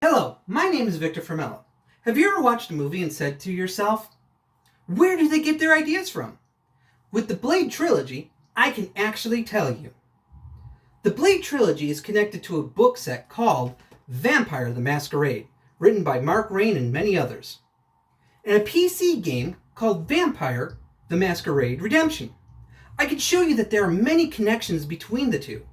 Hello, my name is Victor Formello. Have you ever watched a movie and said to yourself, where do they get their ideas from? With the Blade trilogy, I can actually tell you. The Blade trilogy is connected to a book set called Vampire the Masquerade, written by Mark Rain and many others, and a PC game called Vampire the Masquerade Redemption. I can show you that there are many connections between the two.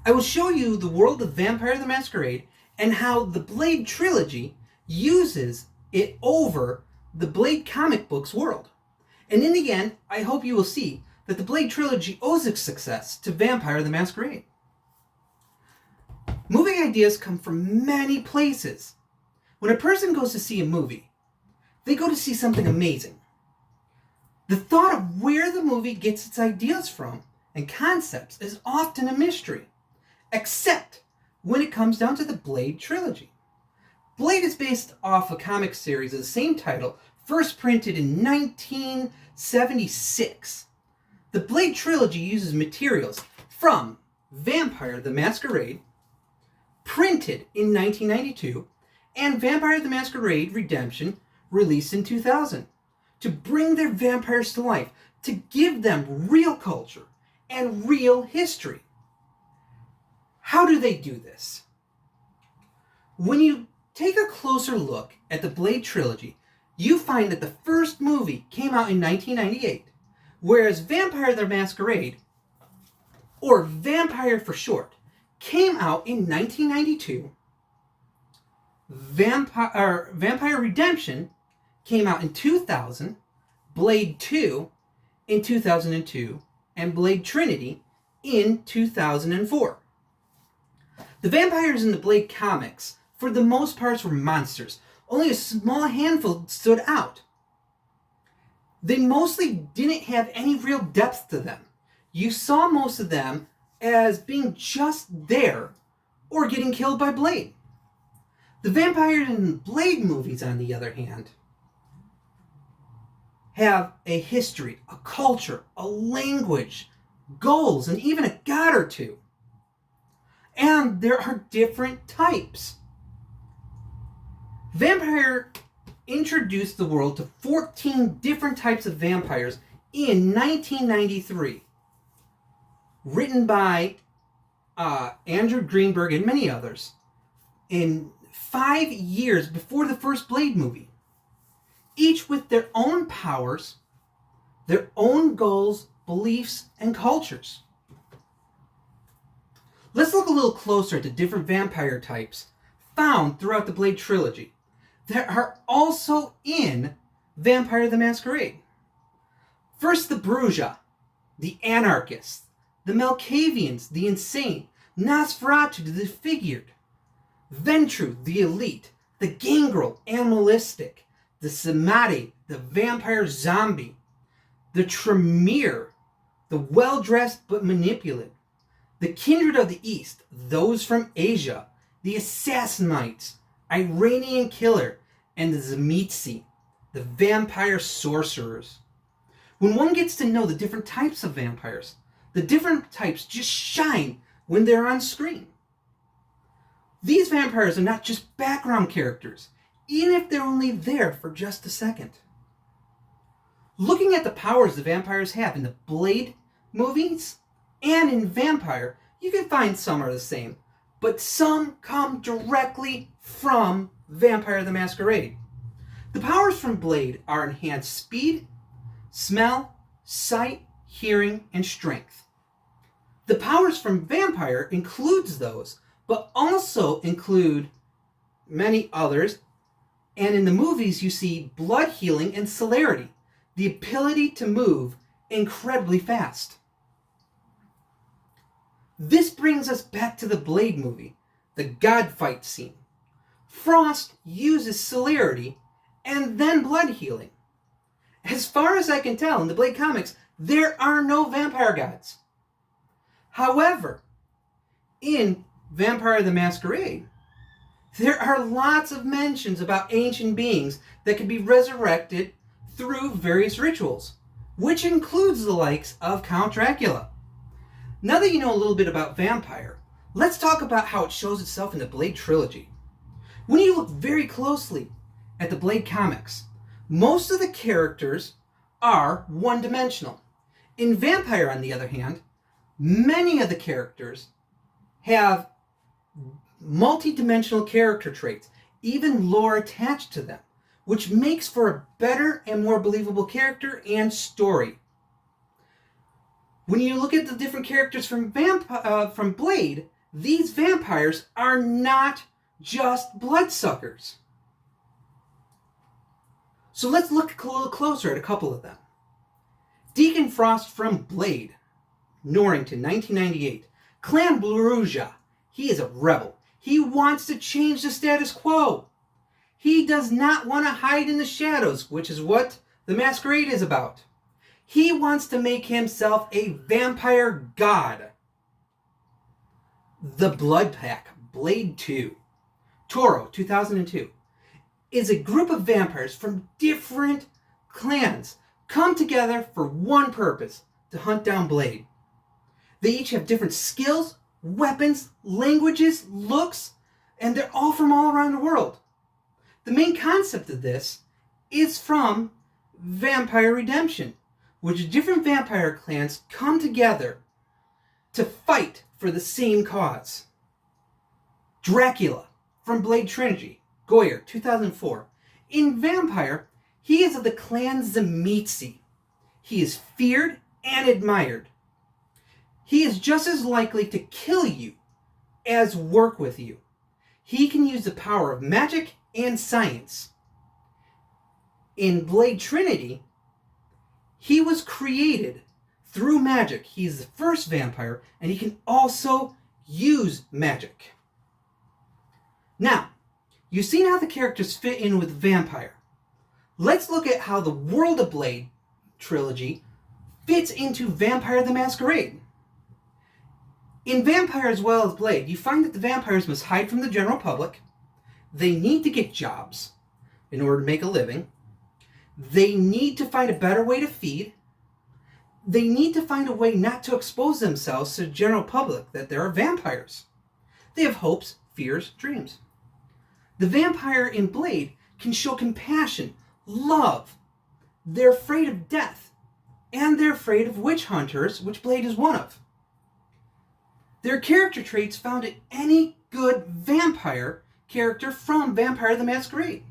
I will show you the world of Vampire the Masquerade and how the Blade trilogy uses it over the Blade comic books world. And in the end, I hope you will see that the Blade trilogy owes its success to Vampire the Masquerade. Movie ideas come from many places. When a person goes to see a movie, they go to see something amazing. The thought of where the movie gets its ideas from and concepts is often a mystery, except when it comes down to the Blade trilogy. Blade is based off a comic series of the same title, first printed in 1976. The Blade trilogy uses materials from Vampire the Masquerade, printed in 1992, and Vampire the Masquerade Redemption, released in 2000, to bring their vampires to life, to give them real culture and real history. How do they do this? When you take a closer look at the Blade trilogy, you find that the first movie came out in 1998, whereas Vampire the Masquerade, or Vampire for short, came out in 1992. Vampire Redemption came out in 2000, Blade 2 in 2002, and Blade Trinity in 2004. The vampires in the Blade comics, for the most part, were monsters. Only a small handful stood out. They mostly didn't have any real depth to them. You saw most of them as being just there or getting killed by Blade. The vampires in the Blade movies, on the other hand, have a history, a culture, a language, goals, and even a god or two. And there are different types. Vampire introduced the world to 14 different types of vampires in 1993. Written by Andrew Greenberg and many others in 5 years before the first Blade movie. Each with their own powers, their own goals, beliefs, and cultures. Let's look a little closer at the different vampire types found throughout the Blade trilogy that are also in Vampire the Masquerade. First, the Bruja, the Anarchists, the Malkavians, the Insane, Nosferatu, the Disfigured, Ventru, the Elite, the Gangrel, Animalistic, the Samadi, the Vampire Zombie, the Tremere, the Well-Dressed but Manipulative, the Kindred of the East, those from Asia, the Assassinites, Iranian Killer, and the Tzimisce, the Vampire Sorcerers. When one gets to know the different types of vampires, the different types just shine when they're on screen. These vampires are not just background characters, even if they're only there for just a second. Looking at the powers the vampires have in the Blade movies and in Vampire, you can find some are the same, but some come directly from Vampire the Masquerade. The powers from Blade are enhanced speed, smell, sight, hearing, and strength. The powers from Vampire includes those, but also include many others, and in the movies you see blood healing and celerity, the ability to move incredibly fast. This brings us back to the Blade movie, the God fight scene. Frost uses celerity and then blood healing. As far as I can tell, in the Blade comics, there are no vampire gods. However, in Vampire the Masquerade, there are lots of mentions about ancient beings that can be resurrected through various rituals, which includes the likes of Count Dracula. Now that you know a little bit about Vampire, let's talk about how it shows itself in the Blade trilogy. When you look very closely at the Blade comics, most of the characters are one-dimensional. In Vampire, on the other hand, many of the characters have multi-dimensional character traits, even lore attached to them, which makes for a better and more believable character and story. When you look at the different characters from Blade, these vampires are not just bloodsuckers. So let's look a little closer at a couple of them. Deacon Frost from Blade, Norrington, 1998. Clan Bruja, he is a rebel. He wants to change the status quo. He does not want to hide in the shadows, which is what the Masquerade is about. He wants to make himself a vampire god. The Blood Pack, Blade 2, Toro, 2002, is a group of vampires from different clans come together for one purpose, to hunt down Blade. They each have different skills, weapons, languages, looks, and they're all from all around the world. The main concept of this is from Vampire Redemption, which different vampire clans come together to fight for the same cause. Dracula from Blade Trinity, Goyer, 2004. In Vampire, he is of the clan Tzimisce. He is feared and admired. He is just as likely to kill you as work with you. He can use the power of magic and science. In Blade Trinity, he was created through magic. He's the first vampire, and he can also use magic. Now, you've seen how the characters fit in with Vampire. Let's look at how the World of Blade trilogy fits into Vampire the Masquerade. In Vampire as well as Blade, you find that the vampires must hide from the general public. They need to get jobs in order to make a living. They need to find a better way to feed. They need to find a way not to expose themselves to the general public that there are vampires. They have hopes, fears, dreams. The vampire in Blade can show compassion, love. They're afraid of death. And they're afraid of witch hunters, which Blade is one of. There are character traits found in any good vampire character from Vampire the Masquerade.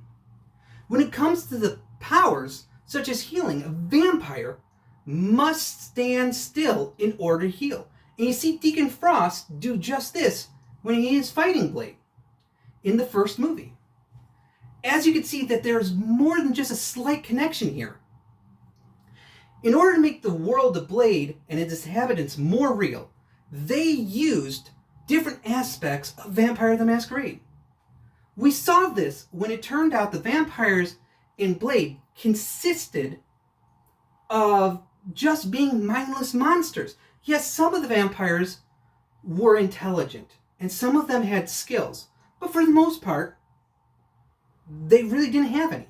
When it comes to the powers, such as healing, a vampire must stand still in order to heal. And you see Deacon Frost do just this when he is fighting Blade in the first movie. As you can see that there's more than just a slight connection here. In order to make the world of Blade and its inhabitants more real, they used different aspects of Vampire the Masquerade. We saw this when it turned out the vampires in Blade consisted of just being mindless monsters. Yes, some of the vampires were intelligent, and some of them had skills, but for the most part, they really didn't have any.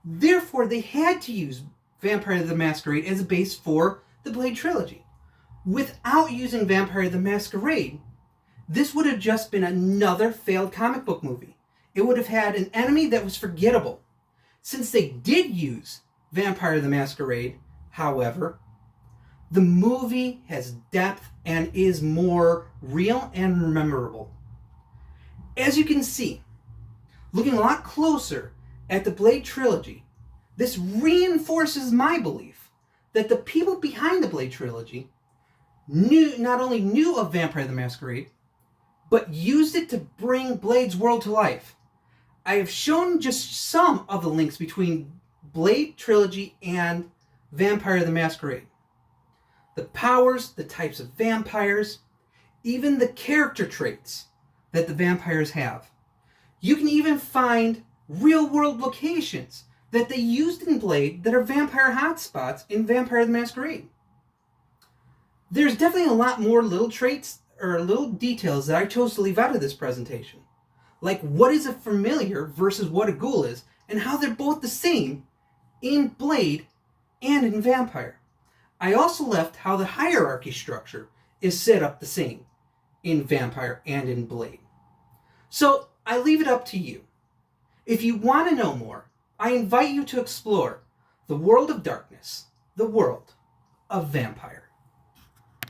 Therefore, they had to use Vampire the Masquerade as a base for the Blade trilogy. Without using Vampire the Masquerade, this would have just been another failed comic book movie. It would have had an enemy that was forgettable. Since they did use Vampire the Masquerade, however, the movie has depth and is more real and memorable. As you can see, looking a lot closer at the Blade trilogy, this reinforces my belief that the people behind the Blade trilogy not only knew of Vampire the Masquerade, but used it to bring Blade's world to life. I have shown just some of the links between Blade trilogy and Vampire the Masquerade. The powers, the types of vampires, even the character traits that the vampires have. You can even find real-world locations that they used in Blade that are vampire hotspots in Vampire the Masquerade. There's definitely a lot more little traits or little details that I chose to leave out of this presentation. Like what is a familiar versus what a ghoul is, and how they're both the same in Blade and in Vampire. I also left how the hierarchy structure is set up the same in Vampire and in Blade. So I leave it up to you. If you want to know more, I invite you to explore the world of darkness, the world of vampire.